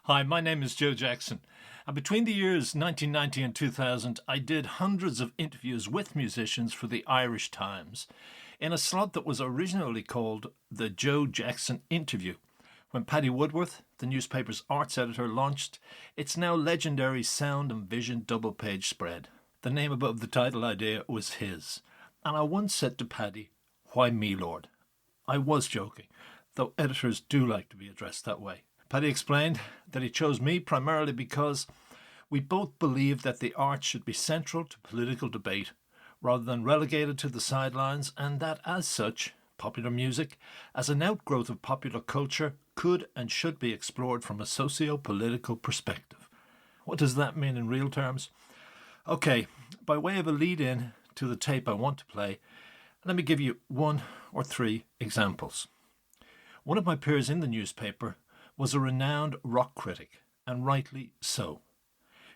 Hi, my name is Joe Jackson. And between the years 1990 and 2000, I did hundreds of interviews with musicians for the Irish Times in a slot that was originally called the Joe Jackson Interview. When Paddy Woodworth, the newspaper's arts editor, launched its now legendary Sound and Vision double-page spread. The name above the title idea was his. And I once said to Paddy, "Why me, Lord?" I was joking, though editors do like to be addressed that way. Paddy explained that he chose me primarily because we both believe that the arts should be central to political debate rather than relegated to the sidelines, and that as such, popular music, as an outgrowth of popular culture, could and should be explored from a socio-political perspective. What does that mean in real terms? Okay, by way of a lead-in to the tape I want to play, let me give you one or three examples. One of my peers in the newspaper was a renowned rock critic, and rightly so.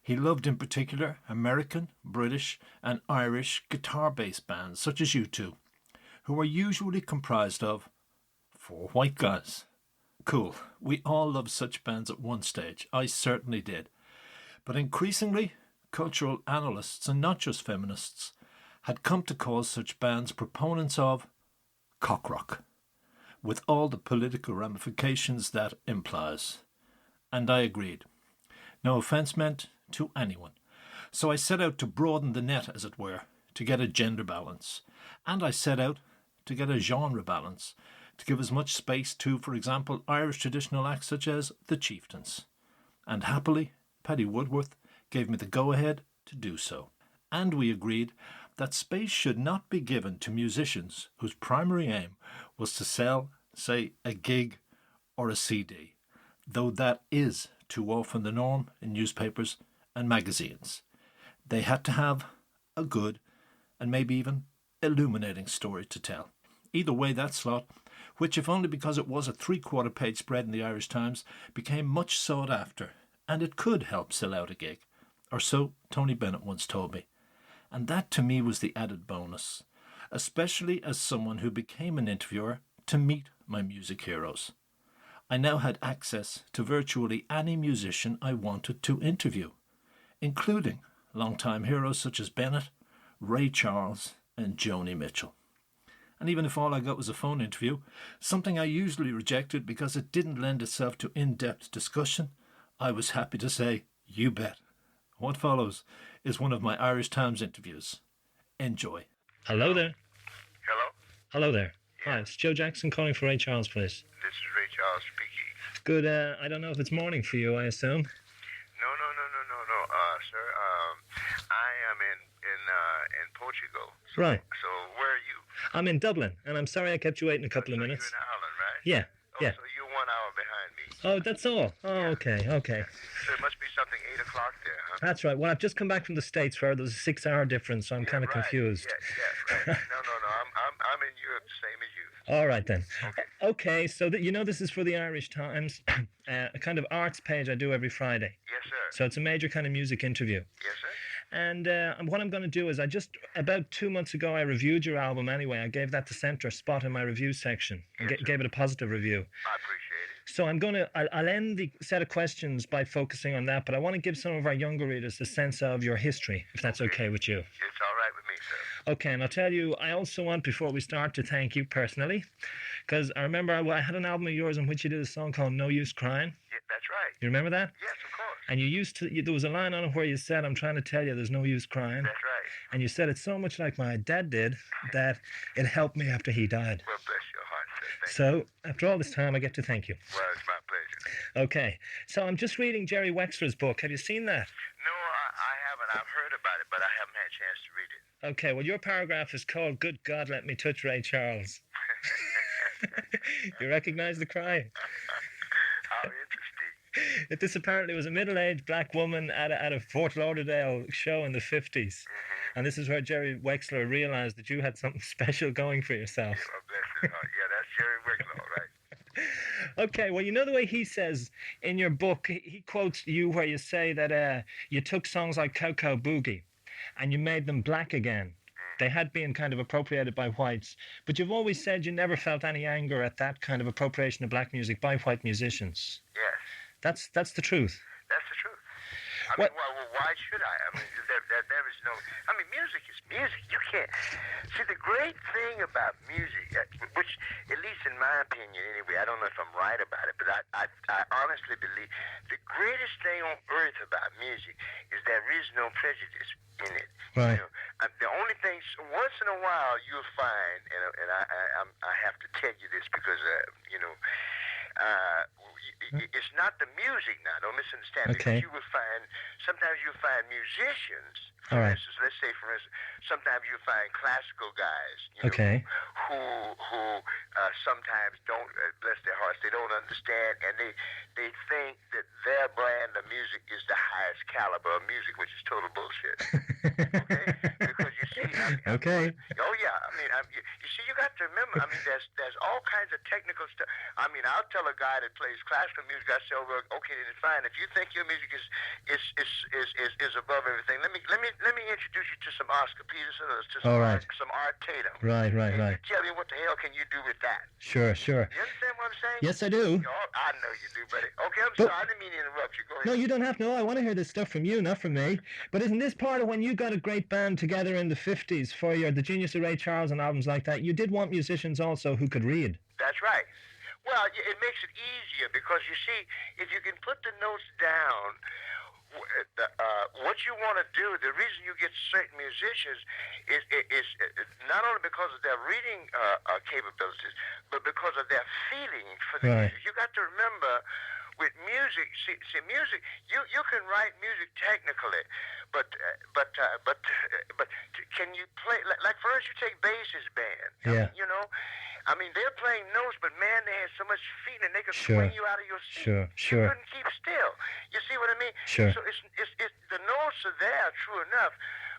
He loved in particular American, British and Irish guitar-based bands such as U2, who are usually comprised of four white guys. Cool, we all loved such bands at one stage, I certainly did. But increasingly, cultural analysts, and not just feminists, had come to call such bands proponents of cock rock, with all the political ramifications that implies. And I agreed. No offence meant to anyone. So I set out to broaden the net, as it were, to get a gender balance. And I set out to get a genre balance, to give as much space to, for example, Irish traditional acts such as the Chieftains. And happily, Paddy Woodworth gave me the go-ahead to do so. And we agreed that space should not be given to musicians whose primary aim was to sell, say, a gig or a CD, though that is too often the norm in newspapers and magazines. They had to have a good and maybe even illuminating story to tell. Either way, that slot, which if only because it was a three-quarter page spread in the Irish Times, became much sought after, and it could help sell out a gig, or so Tony Bennett once told me. And that to me was the added bonus, especially as someone who became an interviewer to meet my music heroes. I now had access to virtually any musician I wanted to interview, including longtime heroes such as Bennett, Ray Charles and Joni Mitchell. And even if all I got was a phone interview, something I usually rejected because it didn't lend itself to in-depth discussion, I was happy to say, you bet. What follows is one of my Irish Times interviews. Enjoy. Hello there. Hello? Hello there. Yeah. Hi, it's Joe Jackson calling for Ray Charles, please. This is Ray Charles speaking. Good, I don't know if it's morning for you, I assume. No, sir. I am in Portugal. Right. So where are you? I'm in Dublin, and I'm sorry I kept you waiting a couple of So minutes. you're in Ireland, right? Yeah, Oh, yeah. so you're 1 hour behind me. Oh, that's all. Oh, okay. So it must be something 8 o'clock there, huh? That's right. Well, I've just come back from the States where there's a 6-hour difference, so I'm kind of right. confused. Yeah, right. No. I'm in Europe, same as you. All right, then. Okay. Okay, so this is for the Irish Times, a kind of arts page I do every Friday. Yes, sir. So it's a major kind of music interview. Yes, sir. And what I'm going to do is about 2 months ago, I reviewed your album anyway. I gave that the centre spot in my review section and Yes, sir. gave it a positive review. I appreciate it. So I'll end the set of questions by focusing on that, but I want to give some of our younger readers a sense of your history, if that's okay with you. It's all right with me, sir. Okay, and I'll tell you, I also want, before we start, to thank you personally, because I remember I had an album of yours in which you did a song called No Use Crying. Yeah, that's right. You remember that? Yes, of course. And there was a line on it where you said, "I'm trying to tell you there's no use crying." That's right. And you said it so much like my dad did that it helped me after he died. Well, bless your heart, sir. Thank So, after all this time, I get to thank you. you. Well, it's my pleasure. Okay, so I'm just reading Jerry Wexler's book. Have you seen that? No, I haven't. I've heard about it, but I haven't had a chance to read it. Okay, well, your paragraph is called "Good God, Let Me Touch Ray Charles." You recognize the cry? How interesting. This apparently was a middle-aged black woman at a Fort Lauderdale show in the 50s. And this is where Jerry Wexler realized that you had something special going for yourself. Well, bless his heart. Yeah, that's Jerry Wicklow, right? Okay, well, you know the way he says in your book, he quotes you where you say that you took songs like Cow Cow Boogie and you made them black again. They had been kind of appropriated by whites, but you've always said you never felt any anger at that kind of appropriation of black music by white musicians. Yes. That's the truth. That's the truth. I What- mean, well, why should I? I mean, there is no. I mean, music is music. You can't. See, the great thing about music, which, at least in my opinion, anyway, I don't know if I'm right about it, but I honestly believe the greatest thing on earth about music is there is no prejudice in it. Right. You know, the only thing, once in a while, you'll find, and I have to tell you this because, you know. It's not the music now. Don't misunderstand. Okay. Because you will find sometimes you'll find musicians. All For right. instance, let's say for instance, sometimes you'll find classical guys. You know, Okay. Who sometimes don't bless their hearts. They don't understand, and they think that their brand of music is the highest caliber of music, which is total bullshit. Okay. Because you see. Okay. Oh yeah. I mean, you see, you got to remember. I mean, there's all kinds of technical stuff. I mean, I'll tell a guy that plays classical music. I say, oh, well, okay, then fine. If you think your music is above everything, let me introduce you to some Oscar Peterson or to All right. some Art Tatum. Right. And you tell me what the hell can you do with that? Sure. You understand what I'm saying? Yes, I do. Oh, I know you do, buddy. Okay, I'm But- sorry. I didn't mean to interrupt you. Go ahead. No, you don't have to. No, I want to hear this stuff from you, not from me. But isn't this part of when you got a great band together in the 50s for the Genius of Ray Charles and albums like that? You did want musicians also who could read. That's right. Well, it makes it easier because you see, if you can put the notes down, what you want to do, the reason you get certain musicians is not only because of their reading capabilities, but because of their feeling for the Right. music. You got to remember, with music, see, music, you can write music technically, but can you play, like for instance, you take Bass's band. Yeah. I mean, you know, I mean, they're playing notes, but man, they had so much feeling, they could Sure. swing you out of your seat. Sure. You couldn't keep still. You see what I mean? Sure. So it's the notes are there, true enough,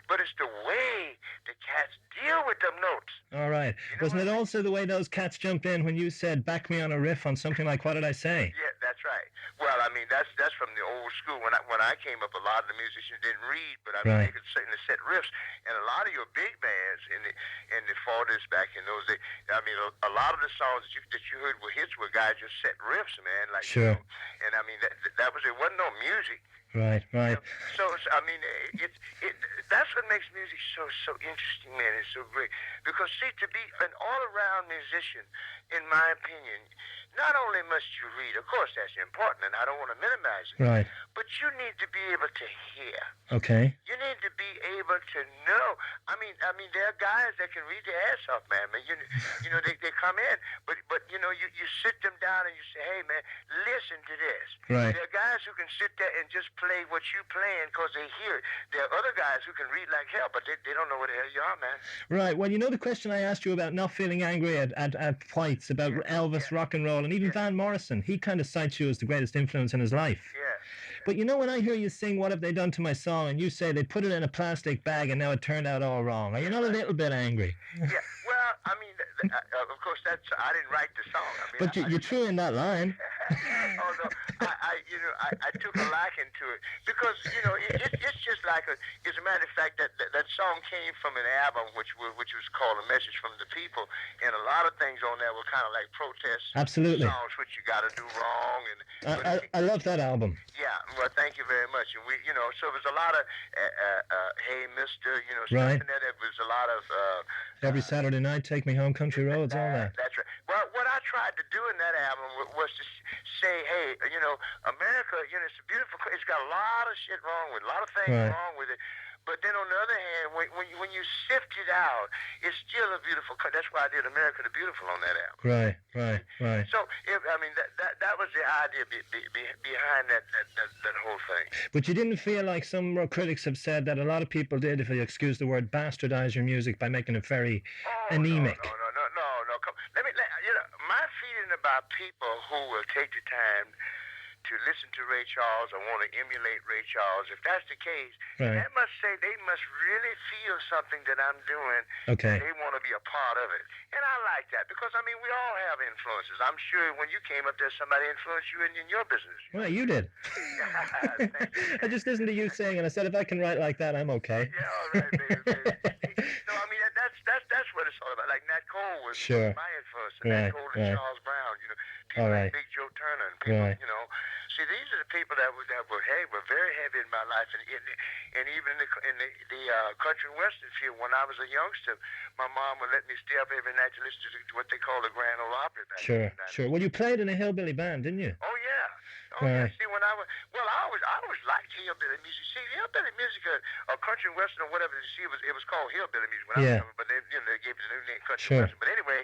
but it's the way the cats deal with them notes. All right. know Wasn't what it I mean? also the way those cats jumped in when you said, back me on a riff on something like, what did I say? Yeah, that's right. Well, I mean, that's from the old school. When I came up, a lot of the musicians didn't read, but I mean, Right. they could certainly set riffs. And a lot of your big bands in the 40s back in those days, I mean, a lot of the songs that you heard were hits where guys just set riffs, man. Like, Sure. You know, and I mean, that was, it wasn't no music. Right. So I mean, that's what makes music so interesting, man. It's so great because see, to be an all-around musician, in my opinion, not only must you read, of course that's important, and I don't want to minimize it, Right. but you need to be able to hear. Okay. You need to be able to know. I mean, there are guys that can read their ass off, man. But you know, they come in, but you know, you sit them down and you say, hey, man, listen to this. Right. There are guys who can sit there and just play what you playing because they hear it. There are other guys who can read like hell, but they don't know where the hell you are, man. Right. Well, you know the question I asked you about not feeling angry at Whites, about Elvis, rock and roll, and even Van Morrison. He kind of cites you as the greatest influence in his life. Yeah. But you know when I hear you sing What Have They Done to My Song and you say they put it in a plastic bag and now it turned out all wrong, are you not a little bit angry? Yeah. Well, I mean, of course, I didn't write the song. I mean, But you threw in that line. Although I took a liking to it because it's just like as a matter of fact that song came from an album which was called A Message from the People, and a lot of things on there were kind of like protest Absolutely. songs which you got to do wrong I love that album. Yeah, well, thank you very much. And so it was a lot of Hey Mister, Right. stuff in there. It was a lot of Every Saturday night, Take Me Home, Country Roads, all that. That's right. Well, what I tried to do in that album was to say, hey, America, it's a beautiful. It's got a lot of shit wrong with it, a lot of things Right. wrong with it. But then on the other hand, when you sift it out, it's still a beautiful country. That's why I did America the Beautiful on that album. Right. So, that was the idea behind that whole thing. But you didn't feel like some critics have said that a lot of people did, if you excuse the word, bastardize your music by making it very anemic. No. Come, my feeling about people who will take the time to listen to Ray Charles or want to emulate Ray Charles, if that's the case, Right. that must say they must really feel something that I'm doing. Okay. They want to be a part of it. And I like that because, I mean, we all have influences. I'm sure when you came up there, somebody influenced you in your business. Well, you did. Thank you. I just listened to you sing, and I said, if I can write like that, I'm okay. Yeah, all right, baby. No, I mean, that's what it's all about. Like Nat Cole was Sure. my influence. Right, Nat Cole and right. Charles Brown, people All like right. Big Joe Turner and people, Right. see, these are the people that were very heavy in my life, and even in the country and western field. When I was a youngster, my mom would let me stay up every night to listen to what they call the Grand Ole Opry. Sure, sure. Well, you played in a hillbilly band, didn't you? Oh yeah. Oh yeah. See, when I always liked hillbilly music. See, hillbilly music or country and western or whatever. See, it was called hillbilly music when I was coming, but they gave it a new name, country and western. But anyway,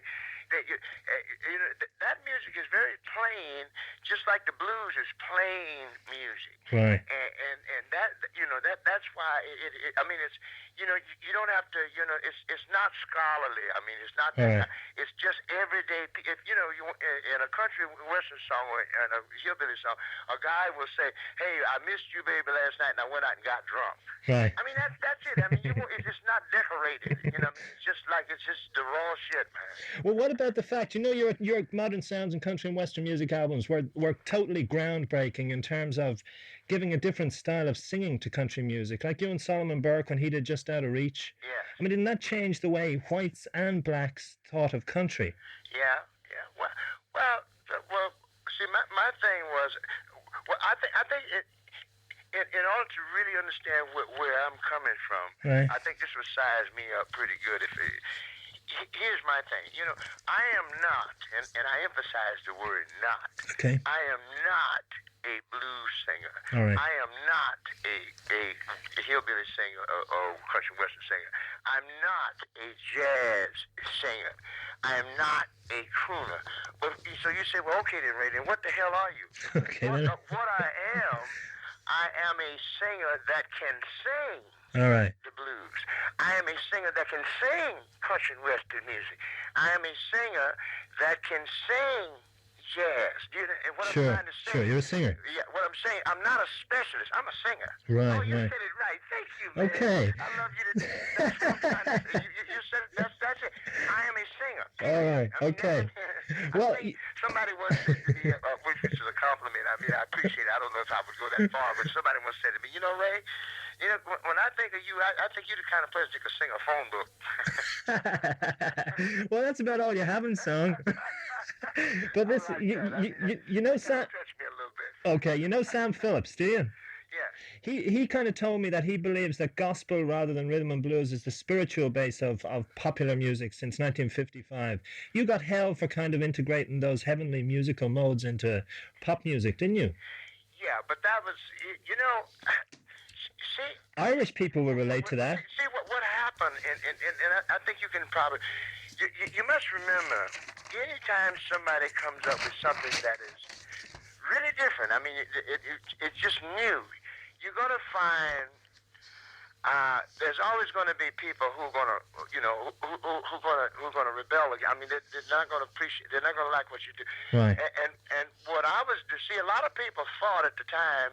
that music is very plain, just like the blues is plain music. Right. And that's why I mean, it's you don't have to, it's not scholarly. I mean, it's not. Right. It's just everyday. If you in a country western song or in a hillbilly song, a guy will say, "Hey, I missed you, baby, last night, and I went out and got drunk." Right. I mean, that's it. I mean, it's not decorated. It's just the raw shit, man. Well, what about the fact, your Modern Sounds and country and western music albums were totally groundbreaking in terms of giving a different style of singing to country music, like you and Solomon Burke when he did Just Out of Reach. Yeah. I mean, didn't that change the way whites and blacks thought of country? Yeah. Well. See, my thing was, I think it. In order to really understand where I'm coming from, right. I think this would size me up pretty good. Here's my thing. I am not, and I emphasize the word not. Okay. I am not a blues singer. All right. I am not a hillbilly singer or country western singer. I'm not a jazz singer. I am not a crooner. But so you say, well, okay then, Ray. Then what the hell are you? Okay. What I am a singer that can sing. All right. The blues. I am a singer that can sing country and western music. I am a singer that can sing jazz. What Sure, I'm trying to say, sure. You're a singer. Yeah, what I'm saying, I'm not a specialist. I'm a singer. Right, oh, you right. said it right. Thank you, man. Okay. I love you. That's what I'm trying to say. You said that's it. I am a singer. All right. Okay. Well, somebody once said to me, which is a compliment. I mean, I appreciate it. I don't know if I would go that far, but somebody once said to me, Ray, when I think of you, I think you're the kind of person that could sing a phone book. Well, that's about all you have in song. But listen, you know Sam. Touch me a little bit. Okay, Sam Phillips, do you? Yeah. He kind of told me that he believes that gospel rather than rhythm and blues is the spiritual base of popular music since 1955. You got hell for kind of integrating those heavenly musical modes into pop music, didn't you? Yeah, but that was, see, Irish people will relate to that. See what happened, and I think you can probably, you must remember, anytime somebody comes up with something that is really different, I mean, it's just new, you're going to find there's always going to be people who are going to, who are going to rebel. I mean, they're not going to appreciate. They're not going to like what you do. Right. And what I was to see, a lot of people thought at the time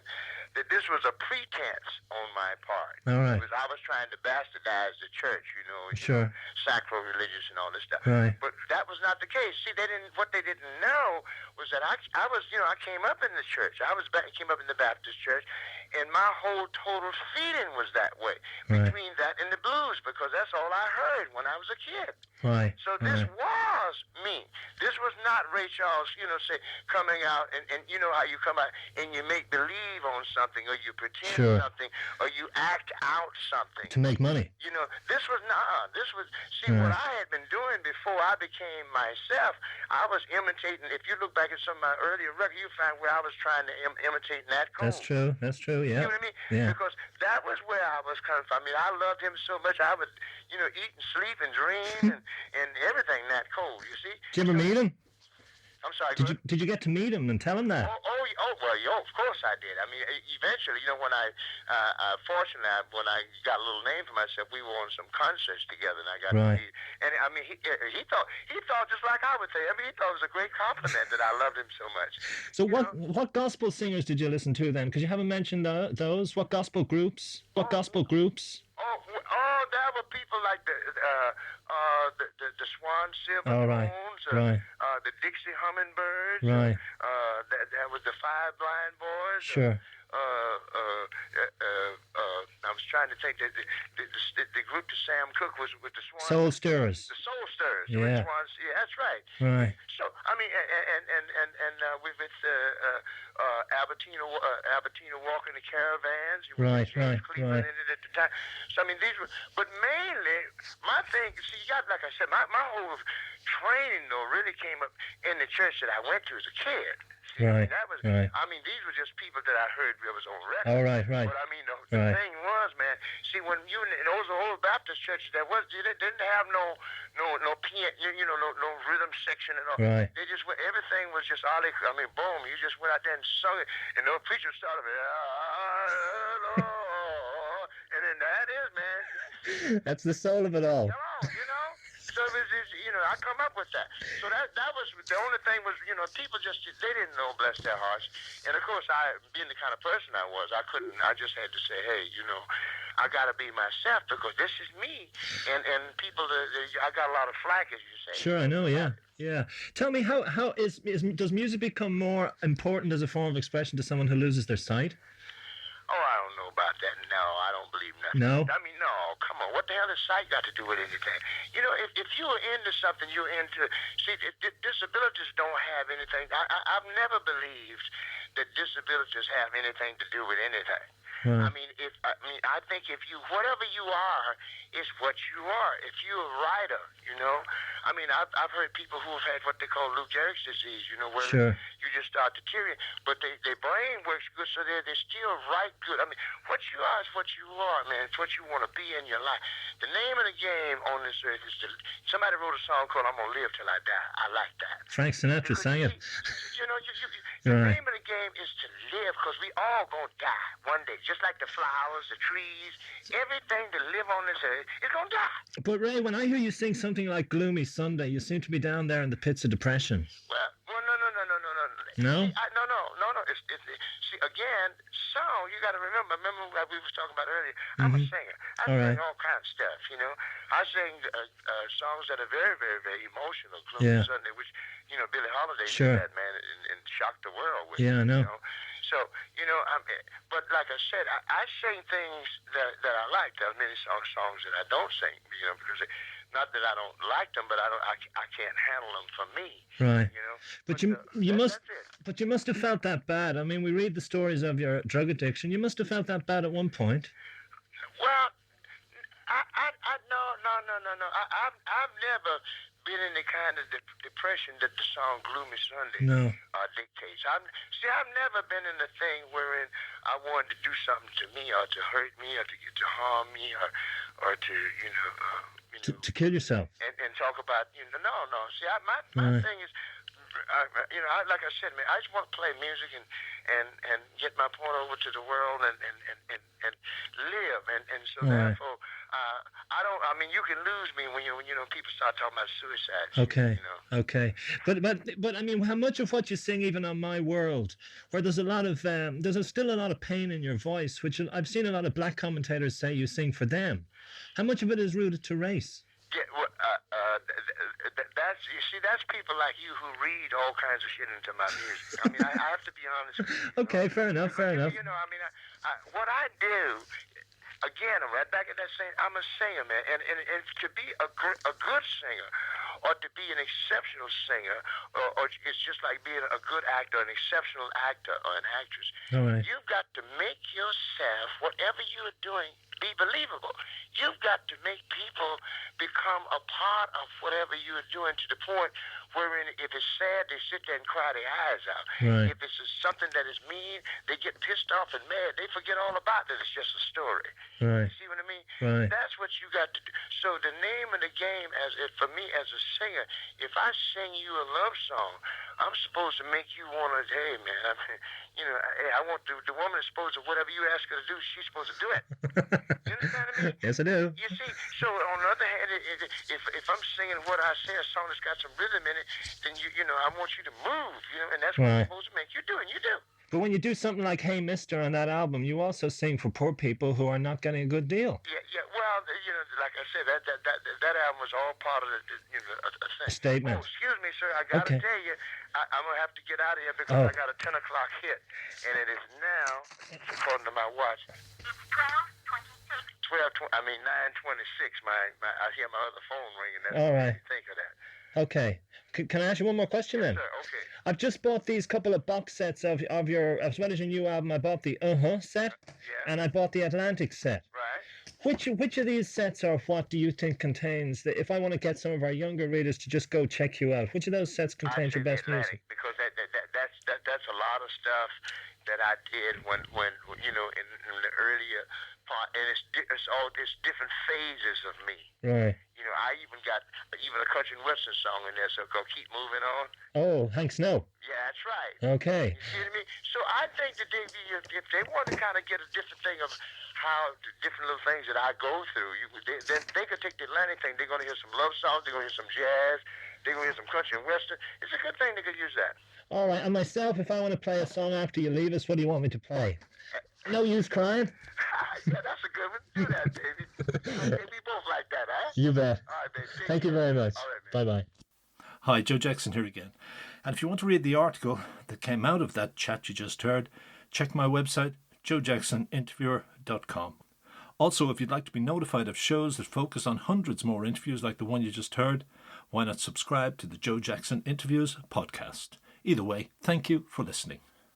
that this was a pretense on my part. All right. Because I was trying to bastardize the church, Sure. Sacrilegious and all this stuff. Right. But that was not the case. See, what they didn't know was that I was, I came up in the church. Came up in the Baptist church, and my whole total feeling was that way. Right. Between that and the blues, because that's all I heard when I was a kid. Right. So this was me. This was not Ray Charles, say, coming out, and you know how you come out and you make believe on something, or you pretend Sure. something, or you act out something. To make money. This was what I had been doing before I became myself. I was imitating. If you look back at some of my earlier records, you find where I was trying to imitate Nat Cole. That's true, yeah. You know what I mean? Yeah. Because that was where I was coming from. I mean, I loved him so much. I would, eat and sleep and dream and everything Nat Cole, you see? Did you ever meet him? I'm sorry, Did you get to meet him and tell him that? Of course I did. I mean, eventually, when fortunately, when I got a little name for myself, we were on some concerts together, and I got to meet. And I mean, he thought just like I would say. I mean, he thought it was a great compliment that I loved him so much. So what gospel singers did you listen to then? Because you haven't mentioned those. What gospel groups? Gospel groups? There were people like the Swan Silver Tones, the Dixie Hummingbirds, right? There was the Five Blind Boys. Sure. I was trying to think that the group that Sam Cooke was with the Swan. Soul Stirrers. The Soul Stirrers. Yeah. Yeah, that's right. Right. So I mean, with Albertina Walker and the Caravans, it was Right, James right, Cleveland right. in it at the time. So I mean, these were, but mainly my thing. See, you got like I said, my whole training though really came up in the church that I went to as a kid. See, I Right, mean, that was. right. I mean, these were just people that I heard that was on record. Oh, right, right. But I mean, the Right. thing was, man. See, when you in those old Baptist churches, they didn't have no piano, no rhythm section and all. Right. They just went. Everything was just all they. I mean, boom. You just went out there and sung it, and the preacher started, and then that is, man. That's the soul of it all. Come on, So it was, I come up with that. So that was the only thing was, people just they didn't know, bless their hearts. And of course, I being the kind of person I was, I couldn't. I just had to say, hey, I got to be myself because this is me. And people, I got a lot of flack, as you say. Sure, I know. Yeah, yeah. Tell me, how does music become more important as a form of expression to someone who loses their sight? Oh, I don't know about that. No, I don't believe nothing. No? I mean, no, come on. What the hell has sight got to do with anything? If you're into something, you're into... See, disabilities don't have anything... I've never believed that disabilities have anything to do with anything. Right. I think if you... Whatever you are is what you are. If you're a writer, I've heard people who have had what they call Lou Gehrig's disease, where Sure. you just start to deteriorate. But their brain works good, so they still write good. I mean, what you are is what you are, man. It's what you want to be in your life. The name of the game on this earth is somebody wrote a song called "I'm Gonna Live Till I Die." I like that. Frank Sinatra sang it. The Right. name of the game is to live, because we all gonna die one day. Just like the flowers, the trees, everything that live on this earth is gonna die. But Ray, when I hear you sing something like "Gloomy Sunday," you seem to be down there in the pits of depression. Well, No? See, no. See, again, song, you got to remember what we was talking about earlier. I'm a singer. I All sing right. all kinds of stuff, I sing songs that are very, very, very emotional. Gloomy Yeah. Sunday, which, Billie Holiday Sure. did that, man, and shocked the world with Yeah, I it, know. So, but like I said, I sing things that I like. There are many songs that I don't sing, because not that I don't like them, but I can't handle them for me. Right. But you that's it. But you must have felt that bad. I mean, we read the stories of your drug addiction. You must have felt that bad at one point. Well, no. I've never been in the kind of depression that the song "Gloomy Sunday" No. dictates. I've never been in the thing wherein I wanted to do something to me, or to hurt me, or to harm me, or to To kill yourself. and talk about no. See, my Right. thing is. Like I said, man, I just want to play music and get my point over to the world and live, and so All right. therefore I don't. I mean, you can lose me when people start talking about suicide. Okay. Okay. But I mean, how much of what you sing, even on My World, where there's a lot of still a lot of pain in your voice, which I've seen a lot of black commentators say you sing for them. How much of it is rooted to race? Yeah, well, that's people like you who read all kinds of shit into my music. I mean, I have to be honest with you. Okay, fair enough. Fair enough. What I do, again, I'm right back at that saying, I'm a singer, man, and to be a good singer, or to be an exceptional singer, or it's just like being a good actor, an exceptional actor or an actress. All right. You've got to make yourself, whatever you're doing, be believable. You've got to make people become a part of whatever you're doing, to the point wherein if it's sad, they sit there and cry their eyes out. Right. If it's something that is mean, they get pissed off and mad. They forget all about that. It's just a story. Right. See what I mean? Right. That's what you got to do. So the name of the game, for me as a singer, if I sing you a love song, I'm supposed to make you want to, hey, man, I want the woman is supposed to, whatever you ask her to do, she's supposed to do it. You understand what I mean? Yes, I do. You see, so on the other hand, if I'm singing what I say, a song that's got some rhythm in it, then I want you to move, and that's what Right. I'm supposed to make you do, and you do. But when you do something like "Hey Mister" on that album, you also sing for poor people who are not getting a good deal. Yeah. Well, like I said, that album was all part of the a thing. A statement. Oh, excuse me, sir. I gotta Okay. tell you, I'm gonna have to get out of here because Oh. I got a 10 o'clock hit, and it is now, according to my watch, 9:26. I hear my other phone ringing. That's All what right. you think of that. Okay. Can I ask you one more question then? Sir, okay. I've just bought these couple of box sets of your, as well as your new album. I bought the set, Yeah. and I bought the Atlantic set. Right. Which of these sets or what do you think contains the, if I want to get some of our younger readers to just go check you out, which of those sets I contains say your the best music? Atlantic because that's a lot of stuff that I did when in the earlier part, and it's different phases of me. Right. I even got a country and western song in there, so go keep moving on. Oh, Hank Snow. Yeah, that's right. Okay. You see what I mean? So I think that if they want to kind of get a different thing of how the different little things that I go through, then they could take the Atlantic thing. They're going to hear some love songs. They're going to hear some jazz. They're going to hear some country and western. It's a good thing they could use that. All right. And myself, if I want to play a song after you leave us, what do you want me to play? No use crying. Yeah, that's a good one. Do that, baby. We both like that, huh? You bet. All right, baby. Thank you very much. All right, man. Bye bye. Hi, Joe Jackson here again. And if you want to read the article that came out of that chat you just heard, check my website, joejacksoninterviewer.com. Also, if you'd like to be notified of shows that focus on hundreds more interviews like the one you just heard, why not subscribe to the Joe Jackson Interviews podcast? Either way, thank you for listening.